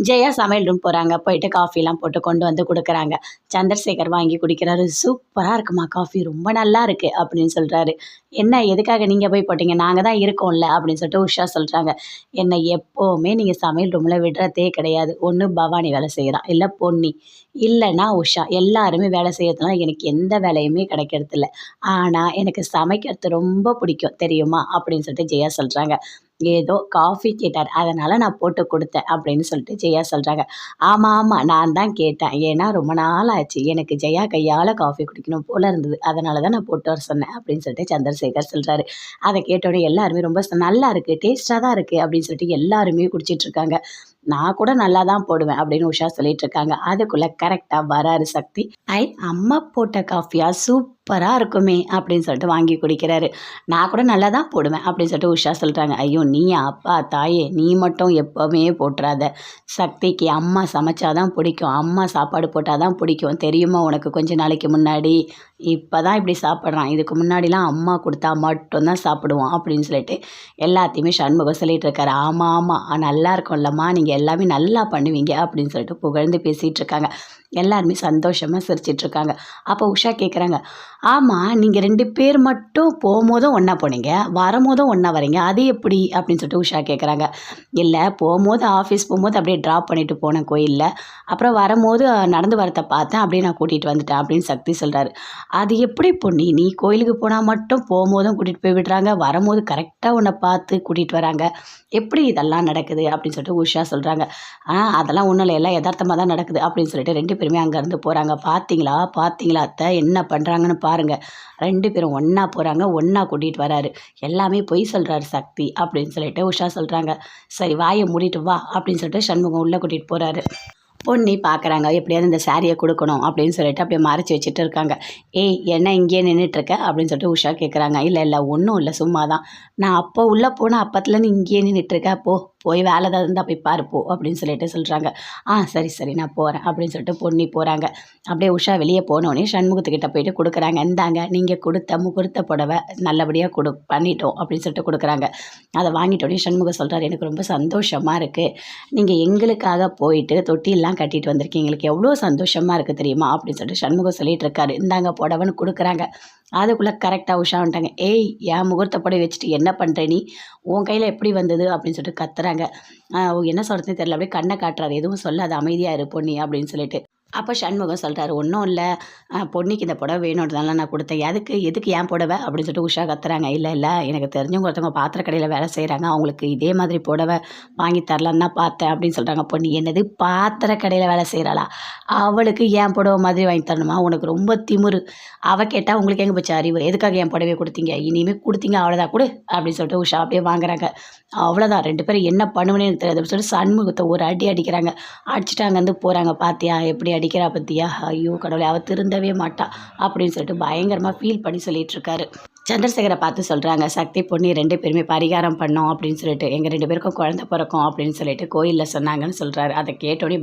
ஜெயா சமையல் ரூம் போகிறாங்க. போயிட்டு காஃபிலாம் போட்டு கொண்டு வந்து கொடுக்குறாங்க. சந்திரசேகர் வாங்கி குடிக்கிறாரு. சூப்பராக இருக்குமா காஃபி, ரொம்ப நல்லா இருக்குது அப்படின்னு சொல்கிறாரு. என்ன எதுக்காக நீங்கள் போய் போட்டீங்க, நாங்கள் தான் இருக்கோம்ல அப்படின்னு சொல்லிட்டு உஷா சொல்கிறாங்க. என்னை எப்போவுமே நீங்கள் சமையல் ரூமில் விடுறதே கிடையாது. ஒன்று பவானி வேலை செய்கிறான், இல்லை பொன்னி, இல்லைன்னா உஷா, எல்லாருமே வேலை செய்யறதுனால எனக்கு எந்த வேலையுமே கிடைக்கிறதில்ல. ஆனால் எனக்கு சமைக்கிறது ரொம்ப பிடிக்கும் தெரியுமா அப்படின்னு சொல்லிட்டு ஜெயா சொல்கிறாங்க. ஏதோ காஃபி கேட்டார், அதனால் நான் போட்டு கொடுத்தேன் அப்படின்னு சொல்லிட்டு ஜெயா சொல்கிறாங்க. ஆமாம் ஆமாம், நான் தான் கேட்டேன். ஏன்னா ரொம்ப நாள் ஆச்சு, எனக்கு ஜெயா கையால் காஃபி குடிக்கணும் போல இருந்தது, அதனால தான் நான் போட்டு வர சொன்னேன் அப்படின்னு சொல்லிட்டு சந்திரசேகர் சொல்கிறாரு. அதை கேட்டோடனே எல்லாருமே ரொம்ப நல்லா இருக்குது, டேஸ்ட்டாக தான் இருக்குது அப்படின்னு சொல்லிட்டு எல்லாருமே குடிச்சிட்ருக்காங்க. நான் கூட நல்லா தான் போடுவேன் அப்படின்னு உஷா சொல்லிட்டு இருக்காங்க. அதுக்குள்ளே கரெக்டாக வராரு சக்தி. அம்மா போட்ட காஃபியா, சூப்பராக இருக்குமே அப்படின்னு சொல்லிட்டு வாங்கி குடிக்கிறாரு. நான் கூட நல்லா தான் போடுவேன் அப்படின்னு சொல்லிட்டு உஷா சொல்கிறாங்க. ஐயோ நீ அப்பா தாயே, நீ மட்டும் எப்போவுமே போட்டுறாத. சக்திக்கு அம்மா சமைச்சாதான் பிடிக்கும், அம்மா சாப்பாடு போட்டால் தான் பிடிக்கும் தெரியுமா உனக்கு. கொஞ்ச நாளைக்கு முன்னாடி இப்போ தான் இப்படி சாப்பிட்றான், இதுக்கு முன்னாடிலாம் அம்மா கொடுத்தா மட்டும்தான் சாப்பிடுவோம் அப்படின்னு சொல்லிட்டு எல்லாத்தையுமே சண்முகம் சொல்லிட்டு இருக்காரு. ஆமாம் ஆமாம், நல்லா இருக்கும்லம்மா, நீங்கள் எல்லாமே நல்லா பண்ணுவீங்க அப்படின்னு சொல்லிட்டு புகழ்ந்து பேசிகிட்டு இருக்காங்க. எல்லாருமே சந்தோஷமாக சிரிச்சிட்ருக்காங்க. அப்போ உஷா கேட்குறாங்க, ஆமாம் நீங்கள் 2 பேர் மட்டும் போகும்போதும் ஒன்றா போனீங்க, வரும்போதும் ஒன்றா வரீங்க, அது எப்படி அப்படின்னு சொல்லிட்டு உஷா கேட்குறாங்க. இல்லை, போகும்போது ஆஃபீஸ் போகும்போது அப்படியே ட்ராப் பண்ணிவிட்டு போனேன் கோயிலில், அப்புறம் வரும்போது நடந்து வரத்தை பார்த்தேன், அப்படியே நான் கூட்டிகிட்டு வந்துட்டேன் அப்படின்னு சக்தி சொல்கிறாரு. அது எப்படி பொண்ணி, நீ கோயிலுக்கு போனால் மட்டும் போகும்போதும் கூட்டிகிட்டு போய் விடுறாங்க, வரும்போது கரெக்டாக உன்னை பார்த்து கூட்டிகிட்டு வராங்க, எப்படி இதெல்லாம் நடக்குது அப்படின்னு சொல்லிட்டு உஷா சொல்கிறாங்க. அதெல்லாம் ஒன்றும் இல்லை, எல்லாம் யதார்த்தமாக தான் நடக்குது அப்படின்னு சொல்லிட்டு 2 பேருமே அங்கேருந்து போகிறாங்க. பார்த்தீங்களா பார்த்தீங்களா அத்தை என்ன பண்ணுறாங்கன்னு பாருங்கள், 2 பேரும் ஒன்றா போகிறாங்க, ஒன்றா கூட்டிகிட்டு வராரு, எல்லாமே பொய் சொல்கிறாரு சக்தி அப்படின்னு சொல்லிட்டு உஷா சொல்கிறாங்க. சரி வாயை மூடிட்டு வா அப்படின்னு சொல்லிட்டு சண்முகம் உள்ளே கூட்டிகிட்டு போகிறாரு. பொன்னி பார்க்குறாங்க, எப்படியாவது இந்த சாரியை கொடுக்கணும் அப்படின்னு சொல்லிட்டு அப்படியே மறைச்சி வச்சுட்டு இருக்காங்க. ஏய் என்ன இங்கேயே நின்றுட்டுருக்க அப்படின்னு சொல்லிட்டு உஷா கேட்குறாங்க. இல்லை இல்லை ஒன்றும் இல்லை, சும்மா தான், நான் அப்போ உள்ளே போனால் அப்பத்துலேருந்து இங்கேயே நின்றுட்டுருக்க, போய் வேலை ஏதாவது இருந்தால் போய் பாருப்போ அப்படின்னு சொல்லிட்டு சொல்கிறாங்க. சரி சரி நான் போகிறேன் அப்படின்னு சொல்லிட்டு பொன்னி போகிறாங்க. அப்படியே உஷா வெளியே போனோடனே சண்முகத்துக்கிட்ட போயிட்டு கொடுக்குறாங்க. இந்தாங்க நீங்கள் கொடுத்த முகூர்த்த புடவை நல்லபடியாக பண்ணிட்டோம் அப்படின்னு சொல்லிட்டு கொடுக்குறாங்க. அதை வாங்கிட்டோடனே சண்முகம் சொல்கிறார், எனக்கு ரொம்ப சந்தோஷமாக இருக்குது, நீங்கள் எங்களுக்காக போயிட்டு தொட்டிலாம் கட்டிட்டு வந்திருக்கீங்க, எங்களுக்கு எவ்வளோ சந்தோஷமாக இருக்குது தெரியுமா அப்படின்னு சொல்லிட்டு சண்முகம் சொல்லிட்டு இருக்காரு. இந்தாங்க புடவைன்னு கொடுக்குறாங்க. அதுக்குள்ளே கரெக்டாக உஷா வந்துட்டாங்க. ஏய் என் முகூர்த்த புடவை வச்சுட்டு என்ன பண்ணுற நீ, உன் கையில் எப்படி வந்தது அப்படின்னு சொல்லிட்டு கத்துறாங்க. என்ன சொல்கிறதுன்னு தெரியல, அப்படியே கண்ணை காட்டுறாரு, எதுவும் சொல்லாது அமைதியாக இரு பொன்னி அப்படின்னு சொல்லிட்டு. அப்போ சண்முகம் சொல்கிறாரு, ஒன்றும் இல்லை, பொன்னிக்கு இந்த புடவை வேணுன்றதுனால நான் கொடுத்தேன், எதுக்கு ஏன் புடவை அப்படின்னு சொல்லிட்டு உஷா கத்துறாங்க. இல்லை இல்லை, எனக்கு தெரிஞ்சவங்க ஒருத்தவங்க பாத்திர கடையில் வேலை செய்கிறாங்க, அவங்களுக்கு இதே மாதிரி புடவை வாங்கி தரலான்னு தான் பார்த்தேன் அப்படின்னு சொல்கிறாங்க. பொன்னி, என்னது பாத்திர கடையில் வேலை செய்கிறாளா, அவளுக்கு ஏன் புடவை மாதிரி வாங்கி தரணுமா, உனக்கு ரொம்ப திமிரு, அவள் கேட்டால் உங்களுக்கு எங்கே போச்சு அறிவு, எதுக்காக என் புடவையை கொடுத்தீங்க, இனிமேல் கொடுத்தீங்க அவ்வளோதான் கொடு அப்படின்னு சொல்லிட்டு உஷா அப்படியே வாங்குறாங்க. அவ்வளோதான், 2 பேரும் என்ன பண்ணுவேன்னு எனக்கு தெரியாது அப்படின்னு சொல்லிட்டு சண்முகத்தை ஒரு அடி அடிக்கிறாங்க. அடிச்சுட்டு அங்கேருந்து போகிறாங்க. பார்த்தியா எப்படி அடிக்கிறா பற்றியா, ஐயோ கடவுளே அவள் திருந்தவே மாட்டா அப்படின்னு சொல்லிட்டு பயங்கரமாக ஃபீல் பண்ணி சொல்லிட்டு இருக்காரு. சந்திரசேகரை பார்த்து சொல்கிறாங்க, சக்தி பொண்ணி 2 பேருமே பரிகாரம் பண்ணோம் அப்படின்னு சொல்லிட்டு, எங்கள் 2 பேருக்கும் குழந்தை பிறக்கும் அப்படின்னு சொல்லிட்டு கோயிலில் சொன்னாங்கன்னு சொல்கிறாரு. அதை கேட்டோடனே